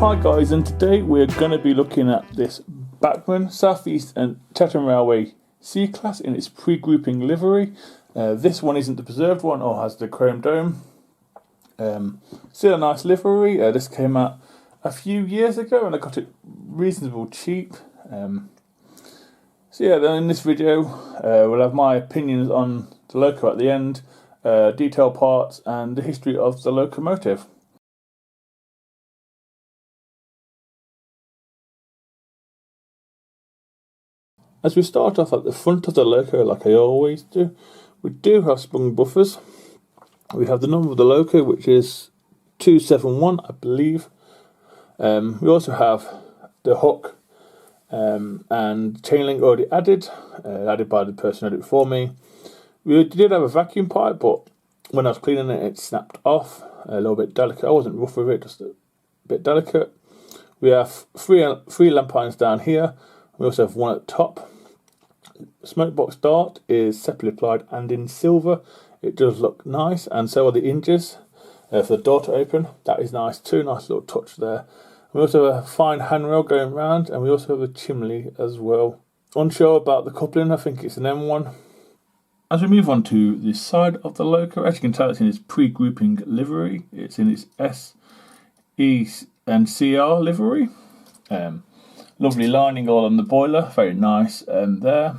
Hi guys, and today we're going to be looking at this Bachmann South East and Chatham Railway C-Class in its pre-grouping livery. This one isn't the preserved one or has the chrome dome. Still a nice livery. This came out a few years ago and I got it reasonably cheap. So yeah, in this video we'll have my opinions on the loco at the end, detail parts and the history of the locomotive. As we start off at the front of the loco, like I always do, we do have sprung buffers. We have the number of the loco, which is 271, I believe. We also have the hook and chain link already added by the person who did it before me. We did have a vacuum pipe, but when I was cleaning it, it snapped off. A little bit delicate. I wasn't rough with it, just a bit delicate. We have three lamp irons down here. We also have one at the top. Smoke box dart is separately applied and in silver. It does look nice, and so are the hinges for the door to open. That is nice too, nice little touch there. We also have a fine handrail going round, and we also have a chimney as well. Unsure about the coupling, I think it's an M1. As we move on to the side of the loco, as you can tell, it's in its pre-grouping livery. It's in its SECR livery. Lovely lining all on the boiler, very nice there.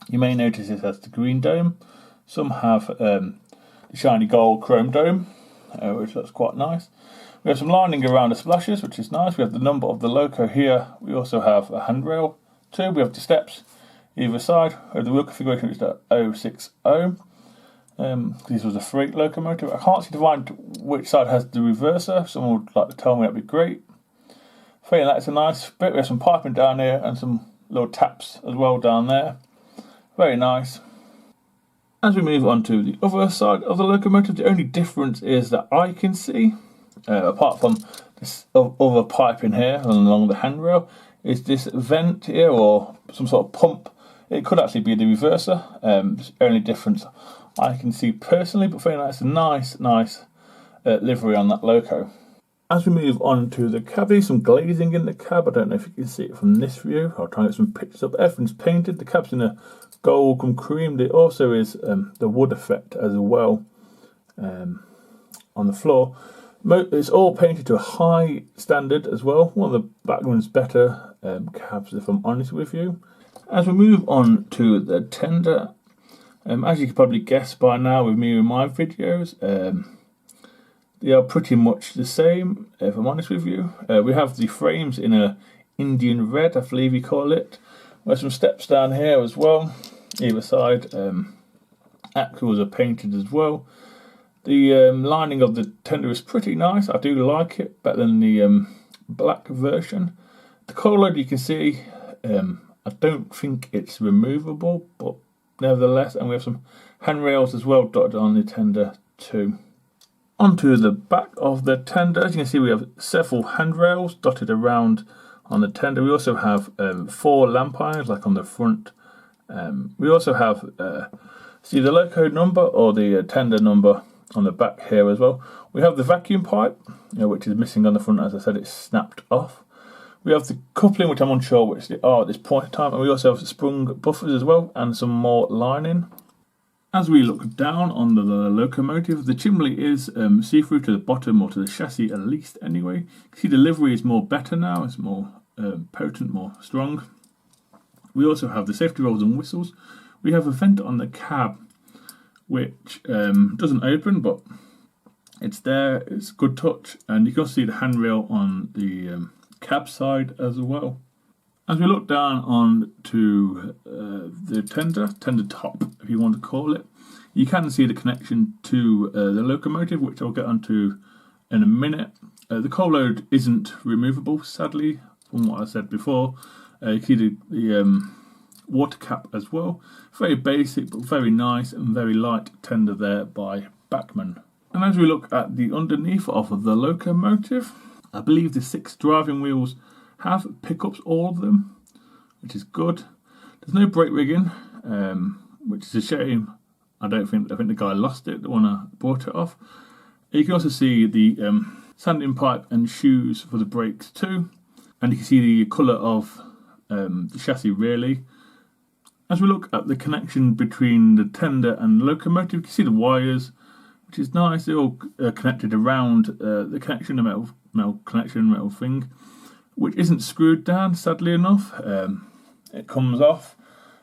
You may notice it has the green dome. Some have the shiny gold chrome dome, which looks quite nice. We have some lining around the splashes, which is nice. We have the number of the loco here. We also have a handrail too. We have the steps either side. We have the wheel configuration, which is the 060. This was a freight locomotive. I can't seem to find which side has the reverser. If someone would like to tell me, that'd be great. Feeling that's a nice bit. We have some piping down here and some little taps as well down there. Very nice. As we move on to the other side of the locomotive, the only difference is that I can see, apart from this other piping here along the handrail, is this vent here or some sort of pump. It could actually be the reverser. It's the only difference I can see personally, but feeling that's a nice livery on that loco. As we move on to the cab, there's some glazing in the cab. I don't know if you can see it from this view. I'll try and get some pictures up. Everything's painted. The cab's in a gold and cream. There also is the wood effect as well on the floor. It's all painted to a high standard as well. One of the Bachmann's better cabs, if I'm honest with you. As we move on to the tender, as you can probably guess by now with me and my videos, they are pretty much the same, if I'm honest with you. We have the frames in a Indian red, I believe you call it. We have some steps down here as well, either side. Axles are painted as well. The lining of the tender is pretty nice. I do like it, better than the black version. The coal load, you can see, I don't think it's removable, but nevertheless, and we have some handrails as well dotted on the tender too. Onto the back of the tender, as you can see, we have several handrails dotted around on the tender. We also have 4 lamp irons, like on the front. We also have see the loco number or the tender number on the back here as well. We have the vacuum pipe, which is missing on the front. As I said, it's snapped off. We have the coupling, which I'm unsure which they are at this point in time, and we also have the sprung buffers as well and some more lining. As we look down on the locomotive, the chimney is see-through to the bottom, or to the chassis at least anyway. You can see the livery is more better now, it's more potent, more strong. We also have the safety rolls and whistles. We have a vent on the cab, which doesn't open, but it's there, it's a good touch. And you can also see the handrail on the cab side as well. As we look down on to the tender top, if you want to call it, you can see the connection to the locomotive, which I'll get onto in a minute. The coal load isn't removable, sadly, from what I said before. You can see the water cap as well. Very basic, but very nice and very light tender there by Bachmann. And as we look at the underneath of the locomotive, I believe the 6 driving wheels have pickups, all of them, which is good. There's no brake rigging, which is a shame. I think the guy lost it, the one I bought it off. You can also see the sanding pipe and shoes for the brakes too. And you can see the colour of the chassis really. As we look at the connection between the tender and the locomotive, you can see the wires, which is nice. They're all connected around the connection, the metal connection, metal thing, which isn't screwed down, sadly enough. It comes off,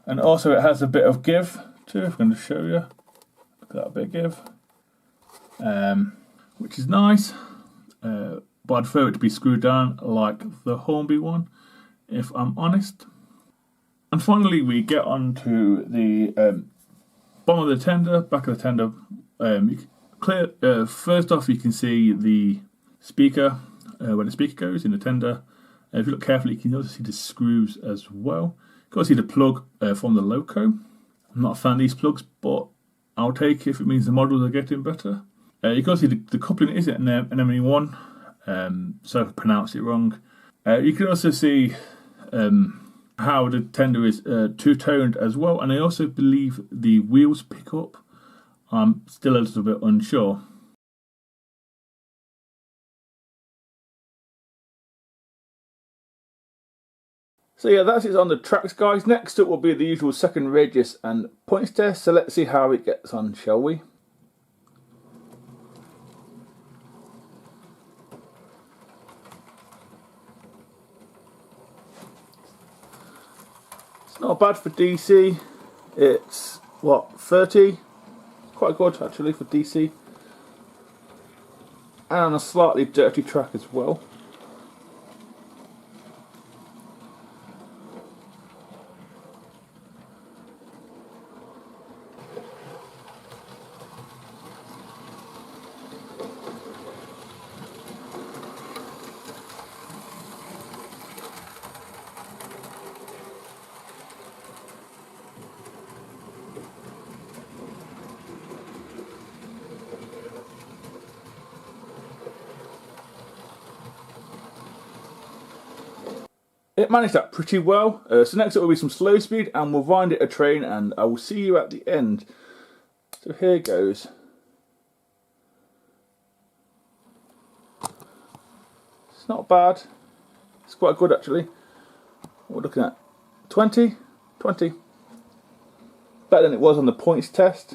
and also it has a bit of give too. I'm going to show you. Look at that bit of give, which is nice. But I'd prefer it to be screwed down like the Hornby one, if I'm honest. And finally, we get onto the bottom of the tender, back of the tender. First off, you can see the speaker, where the speaker goes in the tender. If you look carefully, you can also see the screws as well. You can also see the plug from the LOCO. I'm not a fan of these plugs, but I'll take it if it means the models are getting better. You can also see the coupling isn't an ME1, so I pronounced it wrong. You can also see how the tender is two-toned as well, and I also believe the wheels pick up. I'm still a little bit unsure. So yeah, that's it on the tracks, guys. Next up will be the usual second radius and points test, so let's see how it gets on, shall we? It's not bad for DC. It's, what, 30? Quite good, actually, for DC. And on a slightly dirty track as well. It managed that pretty well. So next up will be some slow speed, and we'll wind it a train, and I will see you at the end. So here goes. It's not bad. It's quite good actually. We're looking at 20. Better than it was on the points test.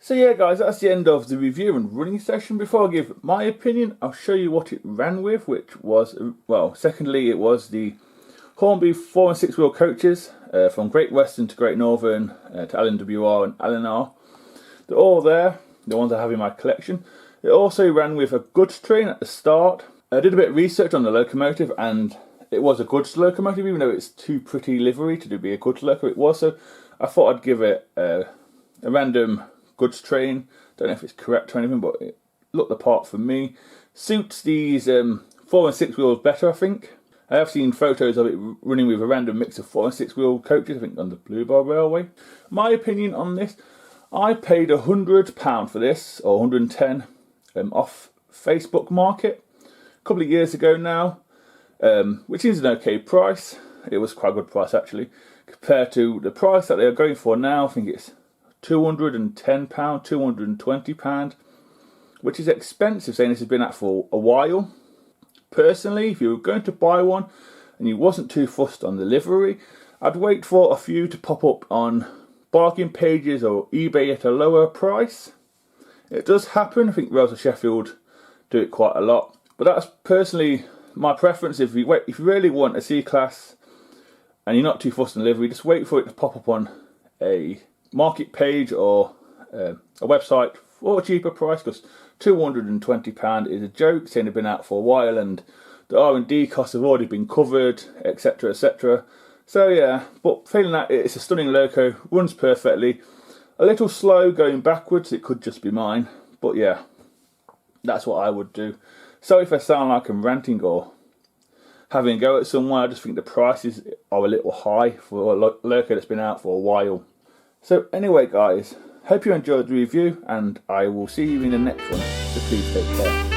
So yeah guys, that's the end of the review and running session. Before I give my opinion, I'll show you what it ran with, which was, well, secondly it was the Hornby 4 and 6 wheel coaches from Great Western to Great Northern to LNWR and LNR. They're all there, the ones I have in my collection. It also ran with a goods train at the start. I did a bit of research on the locomotive and it was a goods locomotive, even though it's too pretty livery to be a goods loco, it was. So I thought I'd give it a random goods train. Don't know if it's correct or anything, but it looked the part for me. Suits these 4 and 6 wheels better, I think. I have seen photos of it running with a random mix of 4 and 6 wheel coaches, I think on the Blue Bar Railway. My opinion on this, I paid £100 for this, or 110 off Facebook Market a couple of years ago now, which is an okay price. It was quite a good price actually, compared to the price that they are going for now. I think it's £210, £220, which is expensive, saying this has been out for a while. Personally, if you were going to buy one and you wasn't too fussed on the livery, I'd wait for a few to pop up on bargain pages or eBay at a lower price. It does happen. I think Rails of Sheffield do it quite a lot, but that's personally my preference. If you really want a C-Class and you're not too fussed on livery, just wait for it to pop up on a market page or a website for a cheaper price, because £220 is a joke, saying they've been out for a while and the R&D costs have already been covered, etc, etc. So yeah, but feeling that it's a stunning loco, runs perfectly. A little slow going backwards, it could just be mine, but yeah, that's what I would do. Sorry if I sound like I'm ranting or having a go at someone. I just think the prices are a little high for a loco that's been out for a while. So anyway guys, hope you enjoyed the review and I will see you in the next one, so please take care.